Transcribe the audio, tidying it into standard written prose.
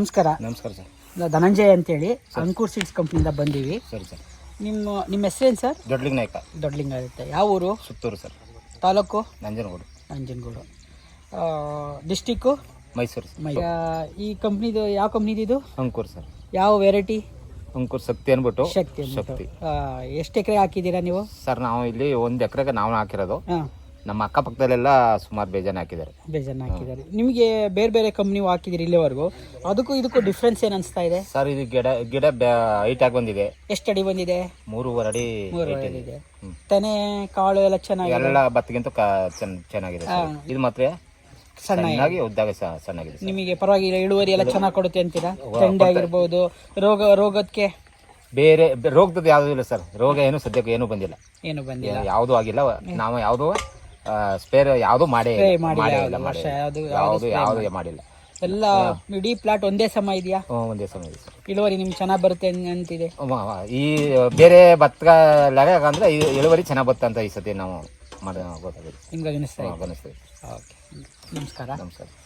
ನಮಸ್ಕಾರ. ನಮಸ್ಕಾರ ಸರ್. ಧನಂಜಯ ಅಂತೇಳಿ ಅಂಕೂರ್ ಸೀಡ್ಸ್ ಕಂಪ್ನಿಯಿಂದ ಬಂದೀವಿ. ಸರಿ ಸರ್. ನಿಮ್ಮ ಹೆಸರೇನು ಸರ್? ದೊಡ್ಡಲಿಂಗನಾಯ್ಕ. ದೊಡ್ಡಲಿಂಗಾಯತ. ಯಾವ ಊರು? Suttur sir. Taluk? Nanjangud. Nanjangud. District? Mysuru sir. ಈ ಕಂಪ್ನಿದು ಯಾವ ಕಂಪ್ನಿದು ಇದು? ಅಂಕೂರ್ ಸರ್. ಯಾವ ವೆರೈಟಿ? ಅಂಕೂರ್ ಶಕ್ತಿ ಅಂದ್ಬಿಟ್ಟು. ಶಕ್ತಿ. ಎಷ್ಟು ಎಕರೆ ಹಾಕಿದ್ದೀರಾ ನೀವು? ಸರ್ ನಾವು ಇಲ್ಲಿ 1 ಎಕರೆಗೆ ನಾವು ಹಾಕಿರೋದು. ಹಾಂ. ನಮ್ಮ ಅಕ್ಕಪಕ್ಕದಲ್ಲೆಲ್ಲ ಸುಮಾರು ಬೇಜಾನ್ ಹಾಕಿದ್ದಾರೆ. ಬೇಜಾನ್ ಹಾಕಿದ್ದಾರೆ. ನಿಮಗೆ ಬೇರೆ ಬೇರೆ ಕಂಪ್ನಿ ಹಾಕಿದ್ದೀರಿ ಇಲ್ಲಿವರೆಗೂ, ಅದಕ್ಕೂ ಇದಕ್ಕೂ ಡಿಫ್ರೆನ್ಸ್ ಏನು ಅನಿಸ್ತಾ ಇದೆ ಸರ್? ಇದು ಗಿಡ ಹೈಟ್ ಆಗಿ ಬಂದಿದೆ. ಎಷ್ಟು ಅಡಿ ಬಂದಿದೆ? 3.5 ಅಡಿ ಇದೆ. ತೆನೆ ಕಾಳು ಎಲ್ಲ ಚೆನ್ನಾಗಿದೆ. ಎಲ್ಲ ಭತ್ತಗಿಂತ ಚೆನ್ನಾಗಿದೆ ಸರ್. ಇದು ಮಾತ್ರ ಸಣ್ಣಾಗಿ ಉದ್ದಾಗ ಸಣ್ಣಾಗಿದೆ. ನಿಮಗೆ ಪರವಾಗಿಲ್ಲ, ಇಳುವರಿ ಎಲ್ಲ ಚೆನ್ನಾಗಿ ಕೊಡುತ್ತೆ ಅಂತೀರಾ? ಥಂಡಿ ಆಗಿರ್ಬೋದು, ರೋಗಕ್ಕೆ ಬೇರೆ ರೋಗದ ಯಾವ್ದು ಇಲ್ಲ ಸರ್. ರೋಗ ಏನು ಸದ್ಯಕ್ಕೆ ಏನು ಬಂದಿಲ್ಲ. ಏನು ಬಂದಿಲ್ಲ, ಯಾವ್ದು ಆಗಿಲ್ಲ. ನಾವು ಯಾವ್ದು ಸ್ಪೇರ್ ಯಾವ್ದು ಮಾಡೇ ಯಾವ್ದು ಮಾಡಿಲ್ಲ. ಎಲ್ಲ ಇಡೀ ಪ್ಲಾಟ್ ಒಂದೇ ಸಮ ಇದೆಯಾ? ಒಂದೇ ಸಮಯ ಇದೆ ಸರ್. ಇಳುವರಿ ನಿಮ್ಗೆ ಚೆನ್ನಾಗಿ ಬರುತ್ತೆ ಅಂತಿದೆ. ಈ ಬೇರೆ ಭತ್ತ ಅಂದ್ರೆ ಇಳುವರಿ ಚೆನ್ನಾಗಿ ಬರುತ್ತೆ ಅಂತ ಈ ಸತಿ ನಾವು ಗೊತ್ತಾಗಿದೆ. ನಿಮ್ಗೆ ಅನಿಸ್ತಾ ಇದೆ? ಅನಿಸ್ತದೆ. ಓಕೆ, ನಮಸ್ಕಾರ. ನಮಸ್ಕಾರ.